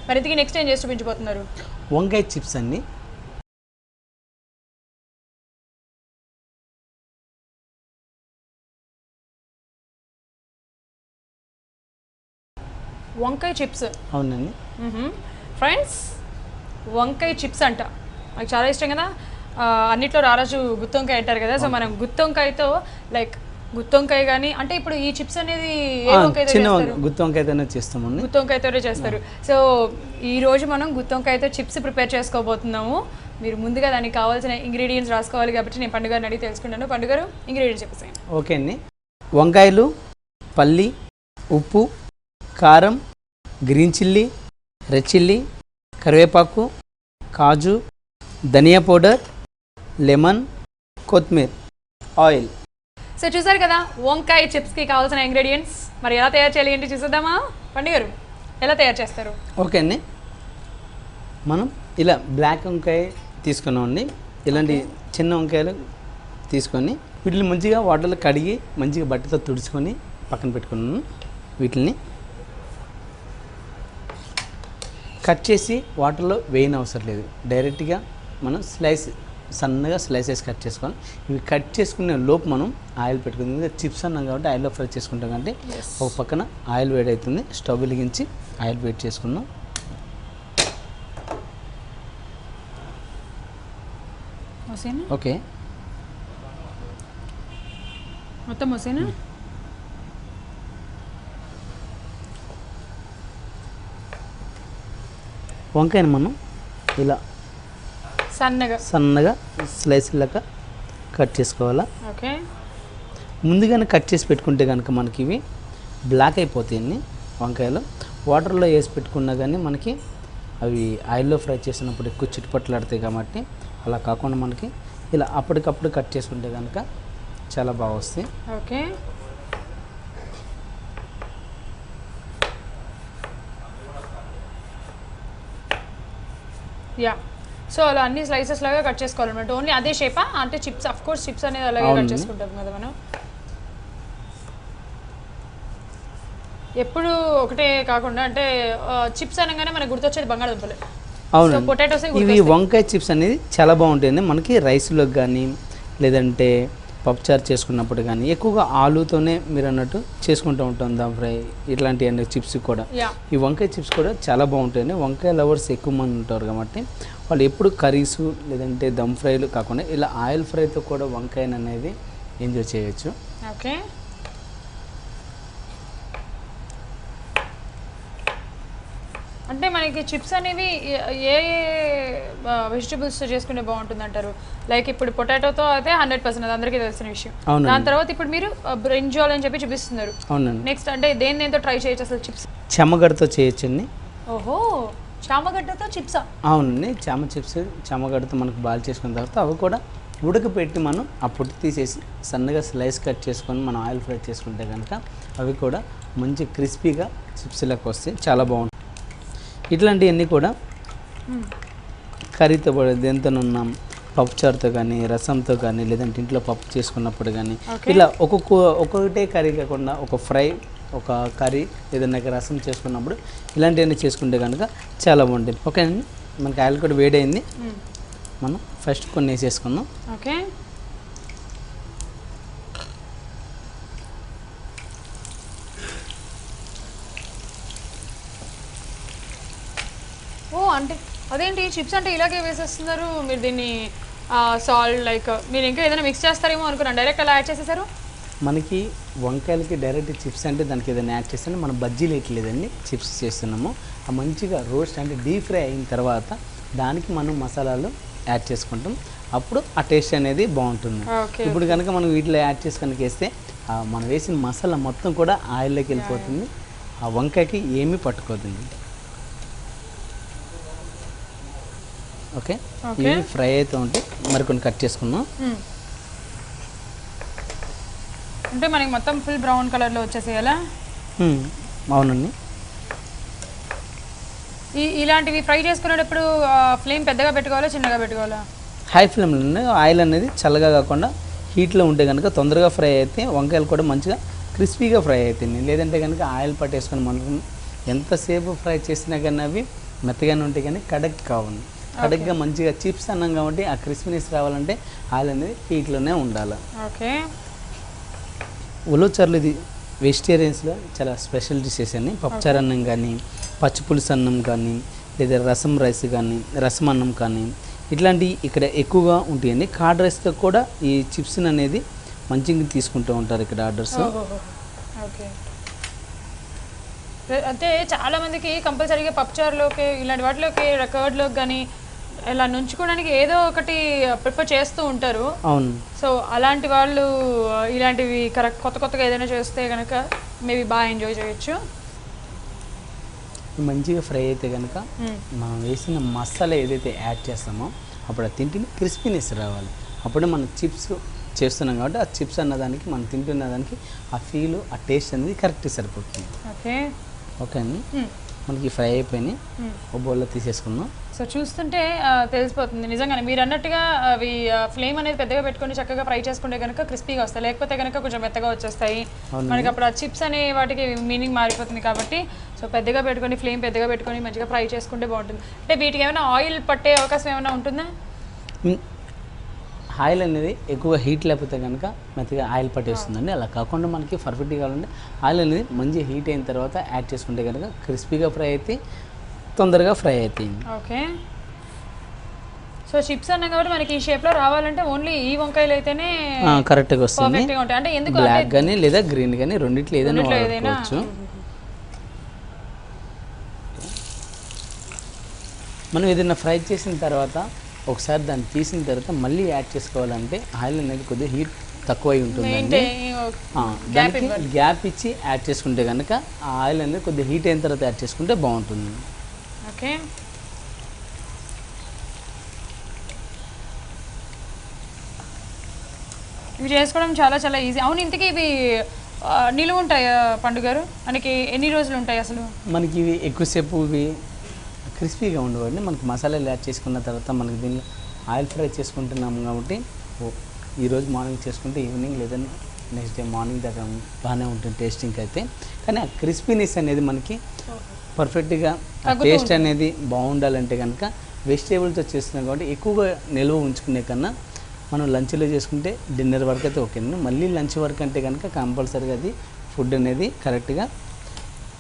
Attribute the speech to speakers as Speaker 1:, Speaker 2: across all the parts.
Speaker 1: మరి ఇంతకీ నెక్స్ట్ ఏం చేసి చూపించబోతున్నారు?
Speaker 2: వంకాయ చిప్స్ అండి.
Speaker 1: వంకాయ చిప్స్.
Speaker 2: అవునండి
Speaker 1: ఫ్రెండ్స్, వంకాయ చిప్స్ అంట నాకు చాలా ఇష్టం కదా. అన్నిట్లో రారాజు గుత్తొంకాయ అంటారు కదా. సో మనం గుత్తొంకాయతో లైక్ గుత్తొంకాయ కానీ అంటే ఇప్పుడు ఈ చిప్స్ అనేది ఏ వంకాయతో
Speaker 2: గుత్తొంకాయతోనే చేస్తామండి.
Speaker 1: గుత్తొంకాయతోనే చేస్తారు. సో ఈ రోజు మనం గుత్తొంకాయతో చిప్స్ ప్రిపేర్ చేసుకోబోతున్నాము. మీరు ముందుగా దానికి కావాల్సిన ఇంగ్రీడియంట్స్ రాసుకోవాలి కాబట్టి నేను పండుగ గారిని అడిగి తెలుసుకుంటాను. పండుగ గారు ఇంగ్రీడియంట్స్ చెప్పేసాను.
Speaker 2: ఓకే అండి. వంకాయలు, పల్లి, ఉప్పు, కారం, గ్రీన్ చిల్లీ, రెడ్ చిల్లీ, కరివేపాకు, కాజు, ధనియా పౌడర్, లెమన్, కొత్తిమీర, ఆయిల్.
Speaker 1: సో చూసారు కదా వంకాయ చిప్స్కి కావాల్సిన ఇంగ్రీడియంట్స్. మరి ఎలా తయారు చేయాలి ఏంటి చూసేద్దామా? పండుగ గారు ఎలా తయారు చేస్తారు?
Speaker 2: ఓకే అండి. మనం ఇలా బ్లాక్ వంకాయ తీసుకున్నామండి. ఇలాంటి చిన్న వంకాయలు తీసుకొని వీటిని మంచిగా వాటర్లో కడిగి మంచిగా బట్టతో తుడుచుకొని పక్కన పెట్టుకున్నాను. వీటిని కట్ చేసి వాటర్లో వేయని అవసరం లేదు. డైరెక్ట్గా మనం సన్నగా స్లైసెస్ కట్ చేసుకోవాలి. ఇవి కట్ చేసుకునే లోపు మనం ఆయిల్ పెట్టుకుంది. చిప్స్ అన్నాం కాబట్టి ఆయిల్లో ఫ్రై చేసుకుంటాం కాబట్టి ఒక పక్కన ఆయిల్ వేడి అవుతుంది. స్టవ్ వెలిగించి ఆయిల్ వేడి చేసుకుందాం. ఓకే,
Speaker 1: మొత్తం వసేనా?
Speaker 2: వంకాయని మనం ఇలా సన్నగా స్లైస్ లాగా కట్ చేసుకోవాలా.
Speaker 1: ఓకే,
Speaker 2: ముందుగానే కట్ చేసి పెట్టుకుంటే కనుక మనకి ఇవి బ్లాక్ అయిపోతాయండి. వంకాయలు వాటర్లో వేసి పెట్టుకున్నా కానీ మనకి అవి ఆయిల్లో ఫ్రై చేసినప్పుడు ఎక్కువ చిట్టుపట్లాడతాయి కాబట్టి అలా కాకుండా మనకి ఇలా అప్పటికప్పుడు కట్ చేసుకుంటే కనుక చాలా బాగా వస్తాయి.
Speaker 1: Okay, yeah. సో అలా అన్ని స్లైసెస్ లాగా కట్ చేసుకోవాలన్నమాట. ఓన్లీ అదే షేపా? అంటే చిప్స్ ఆఫ్ కోర్స్ చిప్స్ అనేది అలాగే కట్ చేసుకుంటాం కదా మనం. ఎప్పుడు ఒకటే కాకుండా అంటే చిప్స్ అనగానే మనకు గుర్తొచ్చేది బంగాళదుంపలే.
Speaker 2: అవును,
Speaker 1: పొటాటోస్.
Speaker 2: ఇవి వంకాయ చిప్స్ అనేది చాలా బాగుంటాయండి. మనకి రైస్లోకి కానీ లేదంటే పప్పుచారు చేసుకున్నప్పుడు కానీ ఎక్కువగా ఆలుతోనే మీరు అన్నట్టు చేసుకుంటూ ఉంటాం. దమ్ ఫ్రై ఇట్లాంటి చిప్స్ కూడా ఈ వంకాయ చిప్స్ కూడా చాలా బాగుంటాయండి. వంకాయ లవర్స్ ఎక్కువ మంది ఉంటారు కాబట్టి వాళ్ళు ఎప్పుడు కర్రీస్ లేదంటే దమ్ ఫ్రైలు కాకుండా ఇలా ఆయిల్ ఫ్రైతో కూడా వంకాయని అనేది ఎంజాయ్ చేయొచ్చు.
Speaker 1: ఓకే, అంటే మనకి చిప్స్ అనేవి ఏ వెజిటబుల్స్తో చేసుకుంటే బాగుంటుంది అంటారు? లైక్ ఇప్పుడు పొటాటోతో అయితే 100% అది అందరికీ తెలిసిన విషయం. దాని తర్వాత ఇప్పుడు మీరు బ్రింజాల్ అని చెప్పి చూపిస్తున్నారు.
Speaker 2: అవునండి.
Speaker 1: నెక్స్ట్ అంటే దేంతో ట్రై చేయొచ్చు అసలు చిప్స్?
Speaker 2: చెమ్మగడ్డతో చేయొచ్చండి.
Speaker 1: ఓహో, చామగడ్డతో చిప్సా?
Speaker 2: అవునండి, చామ చిప్స్ చామగడ్డతో మనకు బాల్ చేసుకున్న తర్వాత అవి కూడా ఉడకపెట్టి మనం ఆ పొట్టు తీసేసి సన్నగా స్లైస్ కట్ చేసుకొని మనం ఆయిల్ ఫ్రై చేసుకుంటే కనుక అవి కూడా మంచి క్రిస్పీగా చిప్స్లకు వస్తాయి. చాలా బాగుంటుంది. ఇట్లాంటివన్నీ కూడా కర్రీతో దేంతోనున్నాం, పప్పుచారుతో కానీ రసంతో కానీ లేదంటే ఇంట్లో పప్పు చేసుకున్నప్పుడు కానీ ఇలా ఒక్కొక్కటే కర్రీ కాకుండా ఒక ఫ్రై ఒక కర్రీ ఏదైనా రసం చేసుకున్నప్పుడు ఇలాంటివన్నీ చేసుకుంటే కనుక చాలా బాగుంటుంది. ఓకే అండి, మనకి ఆయిల్ కూడా వేడైంది. మనం ఫస్ట్ కొన్ని వేసేసుకుందాం.
Speaker 1: ఓకే, అంటే అదేంటి చిప్స్ అంటే ఇలాగే వేసేస్తున్నారు మీరు? దీన్ని సాల్ట్ లైక్ మీరు ఇంకా ఏదైనా మిక్స్ చేస్తారేమో అనుకున్నాను. డైరెక్ట్ అలా యాడ్ చేసేసారు.
Speaker 2: మనకి వంకాయలకి డైరెక్ట్ చిప్స్ అంటే దానికి ఏదైనా యాడ్ చేస్తే మనం బజ్జీలు వేయట్లేదండి, చిప్స్ చేస్తున్నాము. ఆ మంచిగా రోస్ట్ అంటే డీప్ ఫ్రై అయిన తర్వాత దానికి మనం మసాలాలు యాడ్ చేసుకుంటాం. అప్పుడు ఆ టేస్ట్ అనేది బాగుంటుంది. ఇప్పుడు కనుక మనం వీటిలో యాడ్ చేసి కనుక వేస్తే మనం వేసిన మసాలా మొత్తం కూడా ఆయిల్లోకి వెళ్ళిపోతుంది. ఆ వంకాయకి ఏమీ పట్టుకోదండి. ఓకే, ఇవి ఫ్రై అయితే ఉంటే మరికొన్ని కట్ చేసుకున్నాం.
Speaker 1: అంటే మనకి మొత్తం ఫుల్ బ్రౌన్ కలర్లో వచ్చేసేయాలా?
Speaker 2: అవునండి.
Speaker 1: ఇలాంటివి ఫ్రై చేసుకునేటప్పుడు ఫ్లేమ్ పెద్దగా పెట్టుకోవాలా చిన్నగా పెట్టుకోవాలా?
Speaker 2: హై ఫ్లేమ్లో. ఆయిల్ అనేది చల్లగా కాకుండా హీట్లో ఉంటే కనుక తొందరగా ఫ్రై అయితే వంకాయలు కూడా మంచిగా క్రిస్పీగా ఫ్రై అవుతాయి. లేదంటే కనుక ఆయిల్ పట్టేసుకొని మనం ఎంతసేపు ఫ్రై చేసినా కానీ అవి మెత్తగానే ఉంటాయి కానీ కడక్ కావాలి. కడక్గా మంచిగా చిప్స్ అన్నాం కాబట్టి ఆ క్రిస్పీనెస్ రావాలంటే ఆయిల్ అనేది హీట్లోనే ఉండాలి.
Speaker 1: ఓకే.
Speaker 2: ఉలవచారులు ఇది వెజిటేరియన్స్లో చాలా స్పెషల్ డిషెస్ అని. పప్పుచారు అన్నం కానీ, పచ్చిపులుసు అన్నం కానీ, లేదా రసం రైస్ కానీ, రసం అన్నం కానీ ఇట్లాంటివి ఇక్కడ ఎక్కువగా ఉంటాయండి. కార్డ్ రైస్తో కూడా ఈ చిప్స్ అనేది మంచిగా తీసుకుంటూ ఉంటారు ఇక్కడ ఆర్డర్స్.
Speaker 1: ఓకే. అంటే చాలామందికి కంపల్సరీగా పప్పుచారులోకి ఇలాంటి వాటిలోకి కర్డ్లోకి కానీ ఇలా నుంచుకోవడానికి ఏదో ఒకటి ప్రిఫర్ చేస్తూ ఉంటారు.
Speaker 2: అవును.
Speaker 1: సో అలాంటి వాళ్ళు ఇలాంటివి కొత్తగా ఏదైనా చేస్తే కనుక మేబీ బాగా ఎంజాయ్ చేయొచ్చు.
Speaker 2: మంచిగా ఫ్రై అయితే కనుక మనం వేసిన మసాలా ఏదైతే యాడ్ చేస్తామో అప్పుడు ఆ తింటిని క్రిస్పీనెస్ రావాలి. అప్పుడే మనం చిప్స్ చేస్తున్నాం కాబట్టి ఆ చిప్స్ అన్నదానికి మనం తింటున్న దానికి ఆ ఫీల్ ఆ టేస్ట్ అనేది కరెక్ట్ సరిపోతుంది.
Speaker 1: ఓకే.
Speaker 2: ఓకే అండి, మనకి ఫ్రై అయిపోయినాయి. ఒక బౌల్లో తీసేసుకుందాం.
Speaker 1: సో చూస్తుంటే తెలిసిపోతుంది నిజంగానే మీరు అన్నట్టుగా అవి ఫ్లేమ్ అనేది పెద్దగా పెట్టుకొని చక్కగా ఫ్రై చేసుకుంటే కనుక క్రిస్పీగా వస్తాయి, లేకపోతే కనుక కొంచెం మెత్తగా వచ్చేస్తాయి మనకి. అప్పుడు ఆ చిప్స్ అనే వాటికి మీనింగ్ మారిపోతుంది కాబట్టి సో పెద్దగా పెట్టుకొని ఫ్లేమ్ పెద్దగా పెట్టుకొని మంచిగా ఫ్రై చేసుకుంటే బాగుంటుంది. అంటే వీటికి ఏమైనా ఆయిల్ పట్టే అవకాశం ఏమైనా ఉంటుందా?
Speaker 2: ఆయిల్ అనేది ఎక్కువ హీట్ లేకపోతే కనుక మెత్తగా ఆయిల్ పట్టేస్తుందండి. అలా కాకుండా మనకి పర్ఫెక్ట్గా కావాలంటే ఆయిల్ అనేది మంచి హీట్ అయిన తర్వాత యాడ్ చేసుకుంటే కనుక క్రిస్పీగా ఫ్రై అయితే తొందరగా ఫ్రై అవుతాయి.
Speaker 1: ఓకే. సో చిప్స్ అన్నా కాబట్టి మనకి ఈ షేప్లో రావాలంటే ఓన్లీ ఈ వంకాయలు అయితేనే
Speaker 2: కరెక్ట్గా వస్తుంది.
Speaker 1: అంటే ఎందుకు
Speaker 2: బ్లాక్ కానీ లేదా గ్రీన్ కానీ రెండిట్లో ఏదైనా వాడుకోవచ్చు. మనం ఏదైనా ఫ్రై చేసిన తర్వాత ఒకసారి దాన్ని తీసిన తర్వాత మళ్ళీ యాడ్ చేసుకోవాలంటే ఆయిల్ అనేది కొద్దిగా హీట్ తక్కువ అయి ఉంటుందండి. దానికి గ్యాప్ ఇచ్చి యాడ్ చేసుకుంటే కనుక ఆ ఆయిల్ అనేది కొద్దిగా హీట్ అయిన తర్వాత యాడ్ చేసుకుంటే బాగుంటుంది.
Speaker 1: ఓకే. ఇవి చేసుకోవడం చాలా చాలా ఈజీ. అవును, ఇంతకీ ఇవి నిలువ ఉంటాయా పండు గారు? మనకి ఎన్ని రోజులు ఉంటాయి అసలు?
Speaker 2: మనకి ఇవి ఎక్కువసేపు ఇవి క్రిస్పీగా ఉండవండి. మనకి మసాలాలు యాడ్ చేసుకున్న తర్వాత మనకి దీనిలో ఆయిల్ ఫ్రై చేసుకుంటున్నాము కాబట్టి ఈరోజు మార్నింగ్ చేసుకుంటే ఈవినింగ్ లేదా నెక్స్ట్ డే మార్నింగ్ దాకా బాగానే ఉంటుంది టేస్టింగ్ అయితే. కానీ ఆ క్రిస్పీనెస్ అనేది మనకి పర్ఫెక్ట్గా టేస్ట్ అనేది బాగుండాలంటే కనుక వెజిటేబుల్తో చేస్తున్నాం కాబట్టి ఎక్కువగా నిల్వ ఉంచుకునే కన్నా మనం లంచ్లో చేసుకుంటే డిన్నర్ వరకు అయితే ఓకే. మళ్ళీ లంచ్ వరకు అంటే కనుక కంపల్సరీగా అది ఫుడ్ అనేది కరెక్ట్గా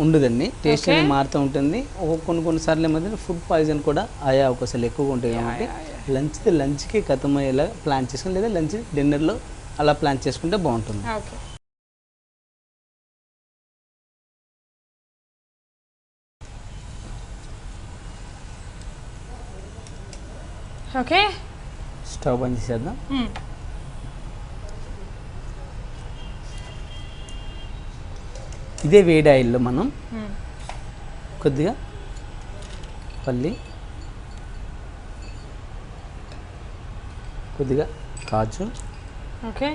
Speaker 2: ఉండదండి. టేస్ట్ అనేది మారుతూ ఉంటుంది. కొన్నిసార్లు ఏమైతే ఫుడ్ పాయిజన్ కూడా అయ్యే అవకాశాలు ఎక్కువగా ఉంటాయి కాబట్టి లంచ్కి కథమయ్యేలా ప్లాన్ చేసుకుని లేదా లంచ్ డిన్నర్లో అలా ప్లాన్ చేసుకుంటే బాగుంటుంది.
Speaker 1: ఓకే.
Speaker 2: స్టవ్ బంద్ చేసేద్దాం. ఇదే వేడి ఆయిల్లో మనం కొద్దిగా పల్లి, కొద్దిగా కాజు,
Speaker 1: ఓకే,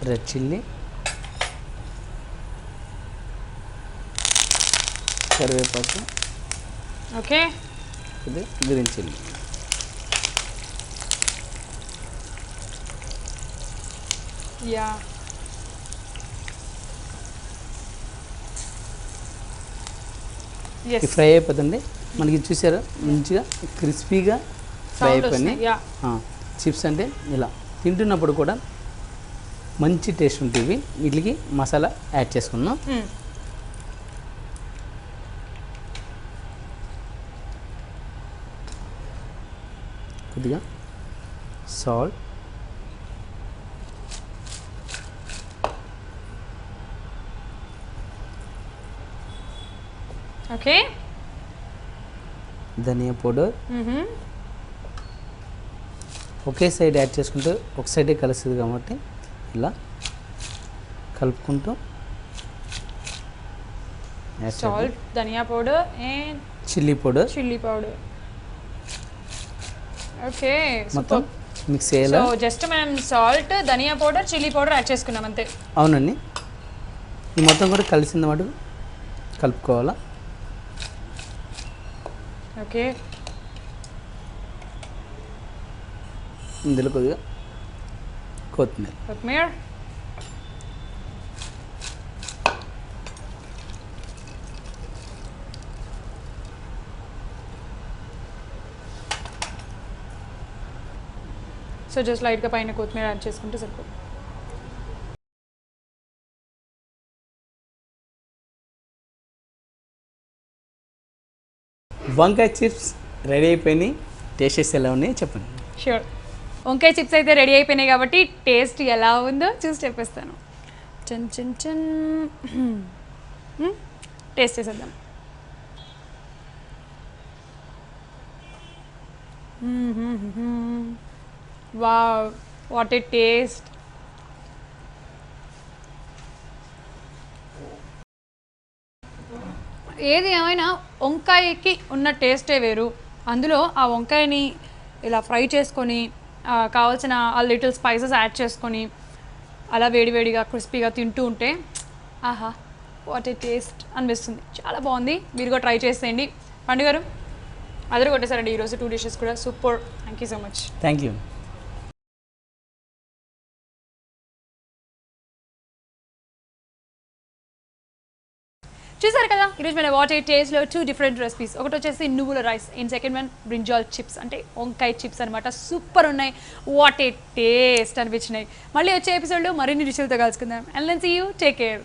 Speaker 2: రెడ్ చిల్లీ, కరివేపాకు,
Speaker 1: ఓకే,
Speaker 2: కొద్దిగా గ్రీన్ చిల్లీ,
Speaker 1: యా
Speaker 2: ఫ్రై అయిపోతుంది. మనకి చూసారా మంచిగా క్రిస్పీగా ఫ్రై అయిపోయినాయి. చిప్స్ అంటే ఇలా తింటున్నప్పుడు కూడా మంచి టేస్ట్ ఉంటుంది. వీటికి మసాలా యాడ్ చేసుకున్నాం. కొద్దిగా సాల్ట్,
Speaker 1: ఓకే,
Speaker 2: ధనియా పౌడర్ ఒకే సైడ్ యాడ్ చేసుకుంటే ఒక సైడే కలుస్తుంది కాబట్టి ఇలా కలుపుకుంటూ
Speaker 1: సాల్ట్, ధనియా powder and
Speaker 2: chilli powder,
Speaker 1: okay,
Speaker 2: మొత్తం మిక్స్ చేయాలి.
Speaker 1: సో జస్ట్ మనం సాల్ట్, ధనియా పౌడర్, చిల్లీ పౌడర్ యాడ్ చేసుకున్నాం అంతే.
Speaker 2: అవునండి, ఈ మొత్తం కూడా కలిసింది మాట కలుపుకోవాలా.
Speaker 1: ఓకే,
Speaker 2: ఇందులో కొద్దిగా కొత్తిమీర,
Speaker 1: సో జస్ట్ లైట్గా పైన కొత్తిమీర యాడ్ చేసుకుంటే సరిపోతుంది.
Speaker 2: వంకాయ చిప్స్ రెడీ అయిపోయినాయి. టేస్ట్ చేసి ఎలా ఉన్నాయి చెప్పండి.
Speaker 1: ష్యూర్. వంకాయ చిప్స్ అయితే రెడీ అయిపోయినాయి కాబట్టి టేస్ట్ ఎలా ఉందో చూసి చెప్పేస్తాను. చన్ చన్ చన్. టేస్ట్ చేసేద్దాం. Wow, what a taste. ఏది ఏమైనా వంకాయకి ఉన్న టేస్టే వేరు. అందులో ఆ వంకాయని ఇలా ఫ్రై చేసుకొని కావాల్సిన ఆ లిటిల్ స్పైసెస్ యాడ్ చేసుకొని అలా వేడివేడిగా క్రిస్పీగా తింటూ ఉంటే ఆహా వాట్ ఏ టేస్ట్ అనిపిస్తుంది. చాలా బాగుంది. మీరు కూడా ట్రై చేసేయండి. పండు గారు అదరు కొట్టేశారండి ఈరోజు 2 డిషెస్ కూడా super. Thank you so much.
Speaker 2: Thank you.
Speaker 1: చూసారు కదా ఈరోజు మన వాట్ ఏ టేస్ట్లో 2 డిఫరెంట్ రెసిపీస్. ఒకటి వచ్చేసి నువ్వుల rice and second one brinjal chips అంటే వంకాయ చిప్స్ అనమాట. సూపర్ ఉన్నాయి. వాట్ ఏ టేస్ట్ అనిపించినాయి. మళ్ళీ వచ్చే ఎపిసోడ్లో మరిన్ని డిషెస్తో కలుసుకుందాం. And let's see you. Take care.